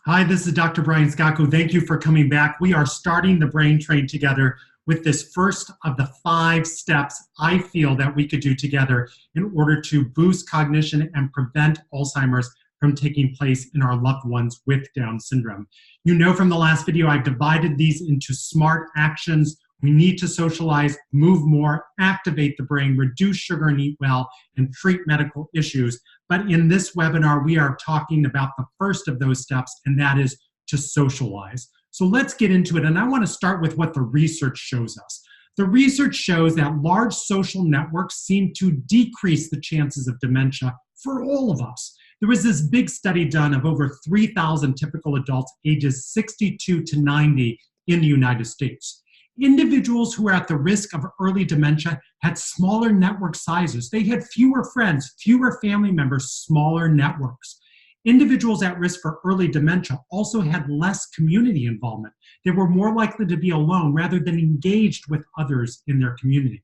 Hi, this is Dr. Brian Skotko. Thank you for coming back. We are starting the brain train together with this first of the 5 steps I feel that we could do together in order to boost cognition and prevent Alzheimer's from taking place in our loved ones with Down syndrome. You know from the last video, I've divided these into SMART actions. We need to socialize, move more, activate the brain, reduce sugar and eat well, and treat medical issues. But in this webinar, we are talking about the first of those steps, and that is to socialize. So let's get into it. And I want to start with what the research shows us. The research shows that large social networks seem to decrease the chances of dementia for all of us. There was this big study done of over 3,000 typical adults ages 62 to 90 in the United States. Individuals who were at the risk of early dementia had smaller network sizes. They had fewer friends, fewer family members, smaller networks. Individuals at risk for early dementia also had less community involvement. They were more likely to be alone rather than engaged with others in their community.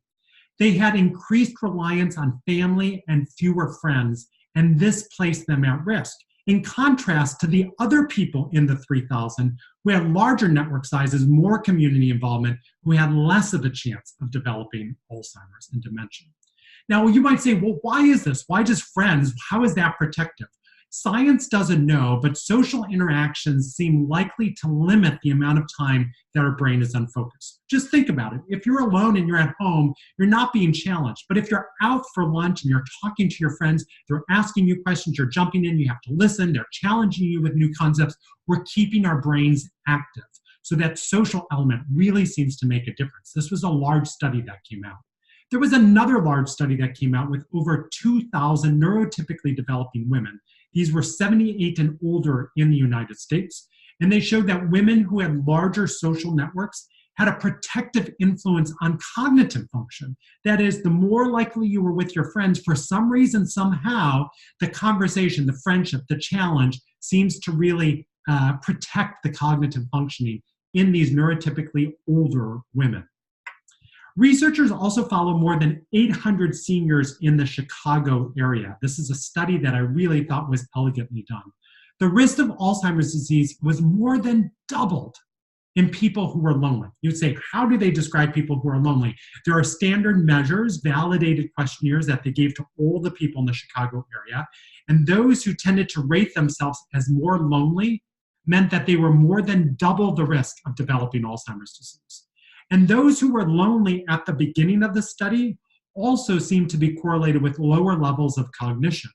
They had increased reliance on family and fewer friends, and this placed them at risk. In contrast to the other people in the 3,000 who had larger network sizes, more community involvement, who had less of a chance of developing Alzheimer's and dementia. Now, you might say, well, why is this? Why just friends? How is that protective? Science doesn't know, but social interactions seem likely to limit the amount of time that our brain is unfocused. Just think about it. If you're alone and you're at home, you're not being challenged. But if you're out for lunch and you're talking to your friends, they're asking you questions, you're jumping in, you have to listen, they're challenging you with new concepts, we're keeping our brains active. So that social element really seems to make a difference. This was a large study that came out. There was another large study that came out with over 2,000 neurotypically developing women. These were 78 and older in the United States, and they showed that women who had larger social networks had a protective influence on cognitive function. That is, the more likely you were with your friends, for some reason, somehow, the conversation, the friendship, the challenge seems to really protect the cognitive functioning in these neurotypically older women. Researchers also follow more than 800 seniors in the Chicago area. This is a study that I really thought was elegantly done. The risk of Alzheimer's disease was more than doubled in people who were lonely. You'd say, how do they describe people who are lonely? There are standard measures, validated questionnaires that they gave to all the people in the Chicago area, and those who tended to rate themselves as more lonely meant that they were more than double the risk of developing Alzheimer's disease. And those who were lonely at the beginning of the study also seemed to be correlated with lower levels of cognition.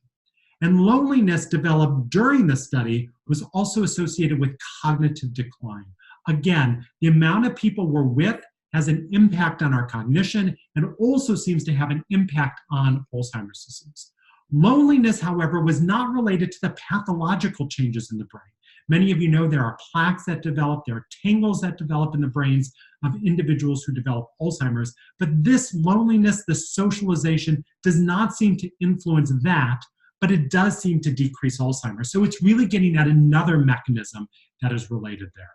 And loneliness developed during the study was also associated with cognitive decline. Again, the amount of people we're with has an impact on our cognition and also seems to have an impact on Alzheimer's disease. Loneliness, however, was not related to the pathological changes in the brain. Many of you know there are plaques that develop, there are tangles that develop in the brains of individuals who develop Alzheimer's, but this loneliness, this socialization does not seem to influence that, but it does seem to decrease Alzheimer's. So it's really getting at another mechanism that is related there.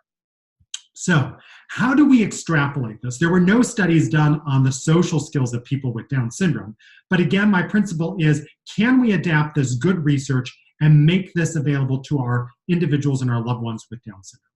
So how do we extrapolate this? There were no studies done on the social skills of people with Down syndrome, but again, my principle is, can we adapt this good research and make this available to our individuals and our loved ones with Down syndrome?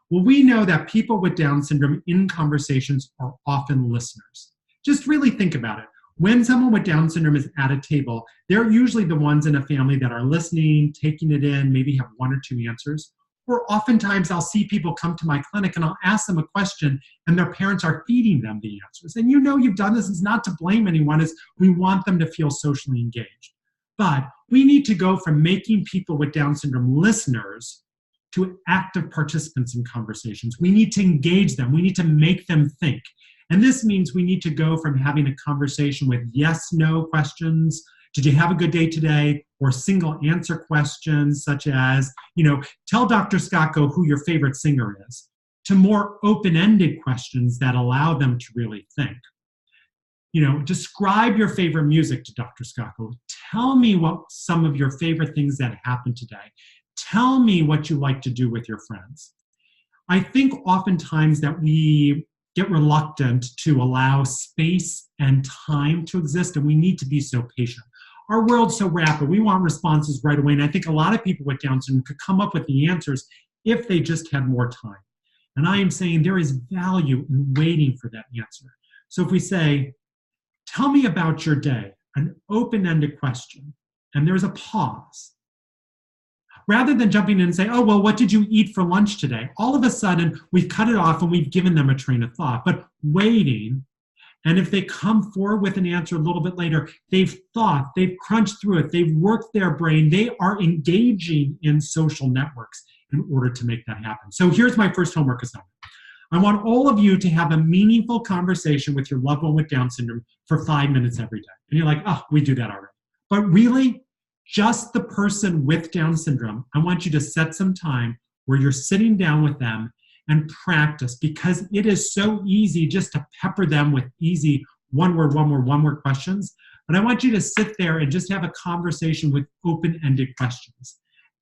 Well, we know that people with Down syndrome in conversations are often listeners. Just really think about it. When someone with Down syndrome is at a table, they're usually the ones in a family that are listening, taking it in, maybe have 1 or 2 answers. Or oftentimes I'll see people come to my clinic and I'll ask them a question and their parents are feeding them the answers. And you know you've done this. It's not to blame anyone. It's we want them to feel socially engaged. But we need to go from making people with Down syndrome listeners to active participants in conversations. We need to engage them. We need to make them think. And this means we need to go from having a conversation with yes, no questions, did you have a good day today, or single answer questions such as, tell Dr. Skotko who your favorite singer is, to more open-ended questions that allow them to really think. Describe your favorite music to Dr. Skotko. Tell me what some of your favorite things that happened today. Tell me what you like to do with your friends. I think oftentimes that we get reluctant to allow space and time to exist, and we need to be so patient. Our world's so rapid. We want responses right away, and I think a lot of people with Down syndrome could come up with the answers if they just had more time. And I am saying there is value in waiting for that answer. So if we say, tell me about your day, an open-ended question, and there's a pause, rather than jumping in and say, oh, well, what did you eat for lunch today? All of a sudden, we've cut it off and we've given them a train of thought. But waiting, and if they come forward with an answer a little bit later, they've thought, they've crunched through it, they've worked their brain, they are engaging in social networks in order to make that happen. So here's my first homework assignment. I want all of you to have a meaningful conversation with your loved one with Down syndrome for 5 minutes every day. And you're like, oh, we do that already. But really, just the person with Down syndrome, I want you to set some time where you're sitting down with them and practice, because it is so easy just to pepper them with easy one word questions. But I want you to sit there and just have a conversation with open-ended questions.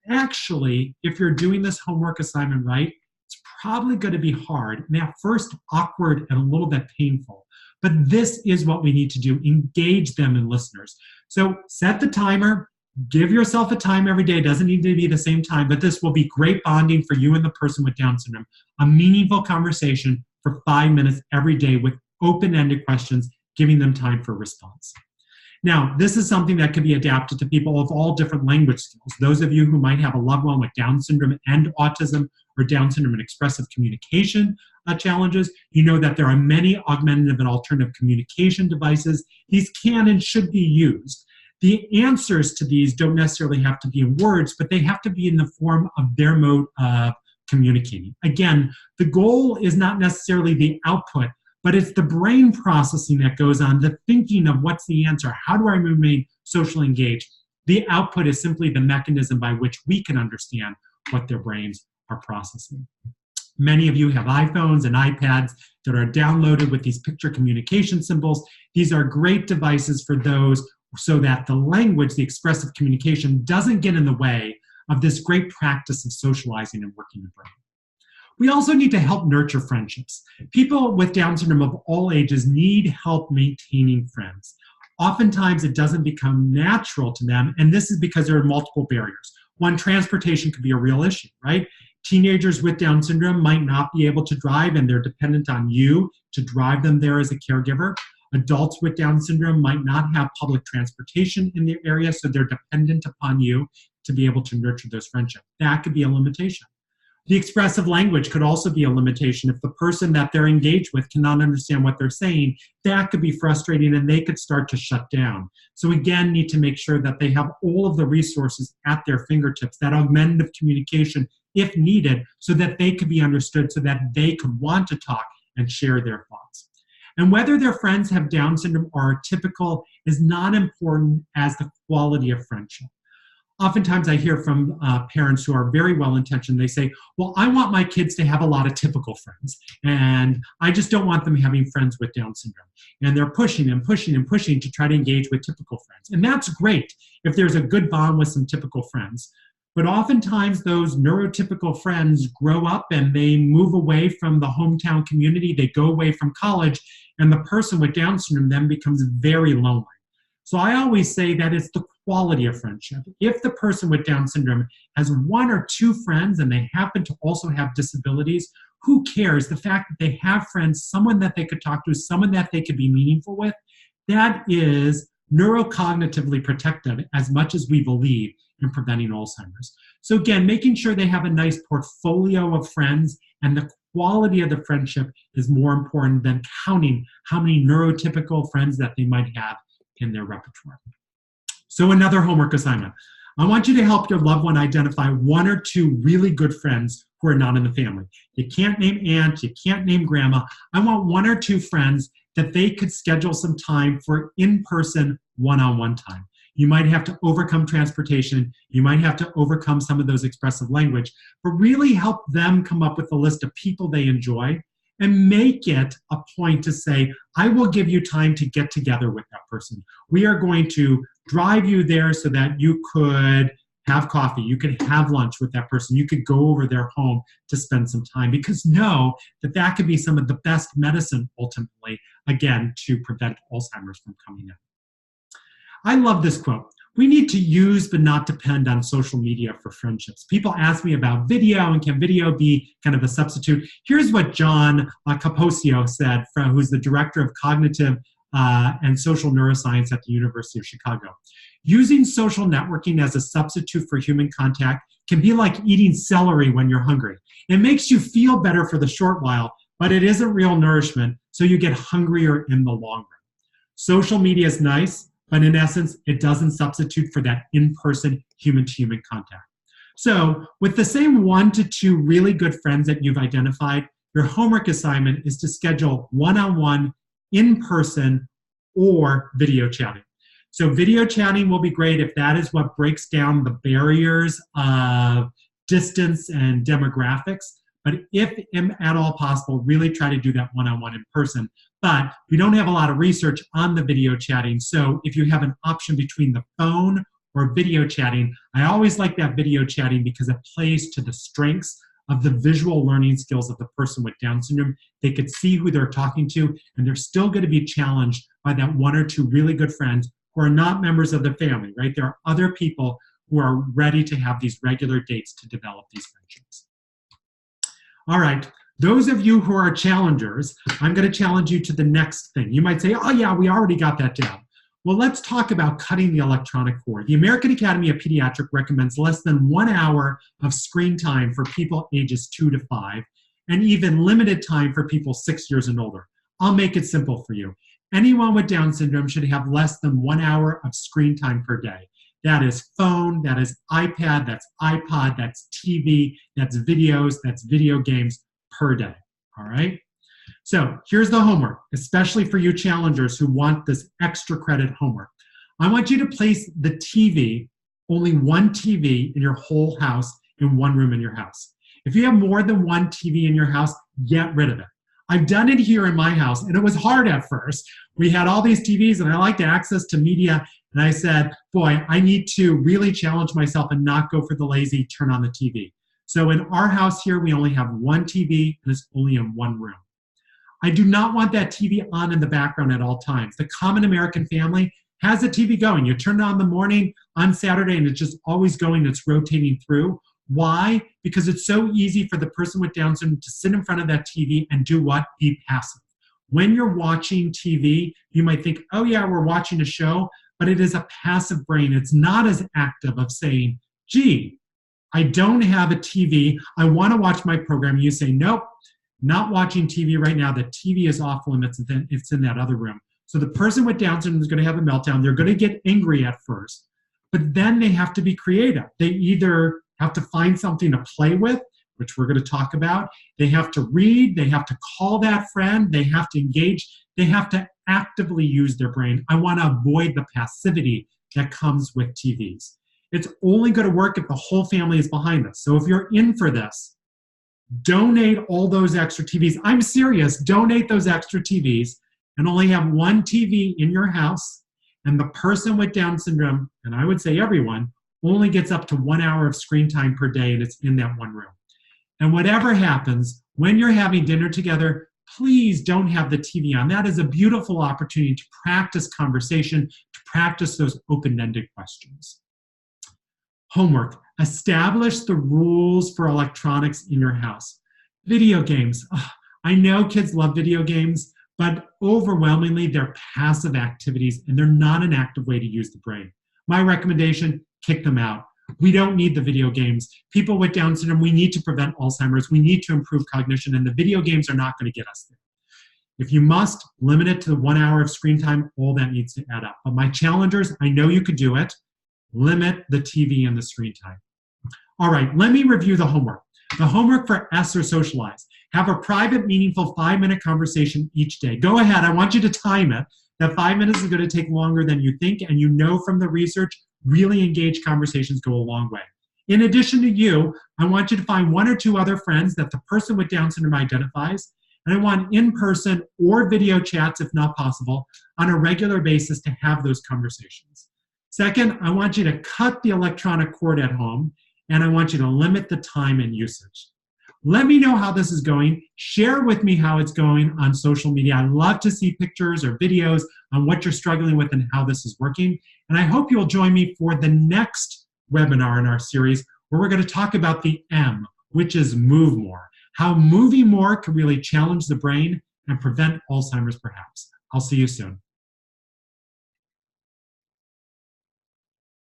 Actually, if you're doing this homework assignment right, it's probably going to be hard and at first awkward and a little bit painful. But this is what we need to do. Engage them in listeners. So set the timer. Give yourself a time every day. It doesn't need to be the same time, but this will be great bonding for you and the person with Down syndrome. A meaningful conversation for 5 minutes every day with open-ended questions, giving them time for response. Now, this is something that can be adapted to people of all different language skills. Those of you who might have a loved one with Down syndrome and autism, or Down syndrome and expressive communication challenges, you know that there are many augmentative and alternative communication devices. These can and should be used. The answers to these don't necessarily have to be in words, but they have to be in the form of their mode of communicating. Again, the goal is not necessarily the output, but it's the brain processing that goes on, the thinking of what's the answer, how do I remain socially engaged? The output is simply the mechanism by which we can understand what their brains are processing. Many of you have iPhones and iPads that are downloaded with these picture communication symbols. These are great devices for those so that the language, the expressive communication, doesn't get in the way of this great practice of socializing and working the brain. We also need to help nurture friendships. People with Down syndrome of all ages need help maintaining friends. Oftentimes, it doesn't become natural to them, and this is because there are multiple barriers. One, transportation could be a real issue, right? Teenagers with Down syndrome might not be able to drive, and they're dependent on you to drive them there as a caregiver. Adults with Down syndrome might not have public transportation in their area, so they're dependent upon you to be able to nurture those friendships. That could be a limitation. The expressive language could also be a limitation. If the person that they're engaged with cannot understand what they're saying, that could be frustrating and they could start to shut down. So again, need to make sure that they have all of the resources at their fingertips, that augmentative communication if needed, so that they could be understood, so that they could want to talk and share their thoughts. And whether their friends have Down syndrome or are typical is not important as the quality of friendship. Oftentimes I hear from parents who are very well-intentioned. They say, well, I want my kids to have a lot of typical friends, and I just don't want them having friends with Down syndrome. And they're pushing and pushing and pushing to try to engage with typical friends. And that's great if there's a good bond with some typical friends. But oftentimes those neurotypical friends grow up and they move away from the hometown community, they go away from college, and the person with Down syndrome then becomes very lonely. So I always say that it's the quality of friendship. If the person with Down syndrome has 1 or 2 friends and they happen to also have disabilities, who cares? The fact that they have friends, someone that they could talk to, someone that they could be meaningful with, that is neurocognitively protective as much as we believe in preventing Alzheimer's. So again, making sure they have a nice portfolio of friends, and the quality of the friendship is more important than counting how many neurotypical friends that they might have in their repertoire. So another homework assignment. I want you to help your loved one identify 1 or 2 really good friends who are not in the family. You can't name aunt, you can't name grandma. I want 1 or 2 friends that they could schedule some time for in-person, one-on-one time. You might have to overcome transportation. You might have to overcome some of those expressive language, but really help them come up with a list of people they enjoy and make it a point to say, I will give you time to get together with that person. We are going to drive you there so that you could have coffee, you could have lunch with that person, you could go over their home to spend some time, because know that that could be some of the best medicine ultimately, again, to prevent Alzheimer's from coming in. I love this quote. We need to use but not depend on social media for friendships. People ask me about video and can video be kind of a substitute. Here's what John Caposio said, who's the director of cognitive and social neuroscience at the University of Chicago. Using social networking as a substitute for human contact can be like eating celery when you're hungry. It makes you feel better for the short while, but it isn't real nourishment, so you get hungrier in the long run. Social media is nice, but in essence, it doesn't substitute for that in-person, human-to-human contact. So with the same 1 to 2 really good friends that you've identified, your homework assignment is to schedule one-on-one, in-person, or video chatting. So video chatting will be great if that is what breaks down the barriers of distance and demographics. But if at all possible, really try to do that one-on-one in person. But we don't have a lot of research on the video chatting. So if you have an option between the phone or video chatting, I always like that video chatting because it plays to the strengths of the visual learning skills of the person with Down syndrome. They could see who they're talking to, and they're still going to be challenged by that 1 or 2 really good friends who are not members of the family, right? There are other people who are ready to have these regular dates to develop these friendships. All right, those of you who are challengers, I'm going to challenge you to the next thing. You might say, oh yeah, we already got that down. Well, let's talk about cutting the electronic cord. The American Academy of Pediatrics recommends less than 1 hour of screen time for people ages 2 to 5, and even limited time for people 6 years and older. I'll make it simple for you. Anyone with Down syndrome should have less than 1 hour of screen time per day. That is phone, that is iPad, that's iPod, that's TV, that's videos, that's video games per day, all right? So here's the homework, especially for you challengers who want this extra credit homework. I want you to place the TV, only 1 TV in your whole house, in 1 room in your house. If you have more than 1 TV in your house, get rid of it. I've done it here in my house, and it was hard at first. We had all these TVs, and I liked access to media, and I said, boy, I need to really challenge myself and not go for the lazy turn on the TV. So in our house here, we only have 1 TV, and it's only in 1 room. I do not want that TV on in the background at all times. The common American family has a TV going. You turn it on in the morning, on Saturday, and it's just always going, it's rotating through. Why? Because it's so easy for the person with Down syndrome to sit in front of that TV and do what? Be passive. When you're watching TV, you might think, oh yeah, we're watching a show, but it is a passive brain. It's not as active of saying, gee, I don't have a TV. I want to watch my program. You say, nope, not watching TV right now. The TV is off limits. It's in that other room. So the person with Down syndrome is going to have a meltdown. They're going to get angry at first, but then they have to be creative. They either have to find something to play with, which we're going to talk about. They have to read. They have to call that friend. They have to engage. They have to actively use their brain. I want to avoid the passivity that comes with TVs. It's only going to work if the whole family is behind us. So if you're in for this, donate all those extra TVs. I'm serious. Donate those extra TVs and only have 1 TV in your house. And the person with Down syndrome, and I would say everyone, only gets up to 1 hour of screen time per day, and it's in that 1 room. And whatever happens, when you're having dinner together, please don't have the TV on. That is a beautiful opportunity to practice conversation, to practice those open-ended questions. Homework. Establish the rules for electronics in your house. Video games. I know kids love video games, but overwhelmingly they're passive activities and they're not an active way to use the brain. My recommendation, kick them out. We don't need the video games. People with Down syndrome, we need to prevent Alzheimer's. We need to improve cognition, and the video games are not going to get us there. If you must, limit it to 1 hour of screen time. All that needs to add up. But my challengers, I know you could do it. Limit the TV and the screen time. All right, let me review the homework. The homework for S or Socialize. Have a private, meaningful 5-minute conversation each day. Go ahead, I want you to time it. That 5 minutes is going to take longer than you think, and you know from the research, really engaged conversations go a long way. In addition to you, I want you to find 1 or 2 other friends that the person with Down syndrome identifies, and I want in-person or video chats, if not possible, on a regular basis to have those conversations. Second, I want you to cut the electronic cord at home, and I want you to limit the time and usage. Let me know how this is going. Share with me how it's going on social media. I love to see pictures or videos on what you're struggling with and how this is working. And I hope you'll join me for the next webinar in our series where we're going to talk about the M, which is move more. How moving more can really challenge the brain and prevent Alzheimer's perhaps. I'll see you soon.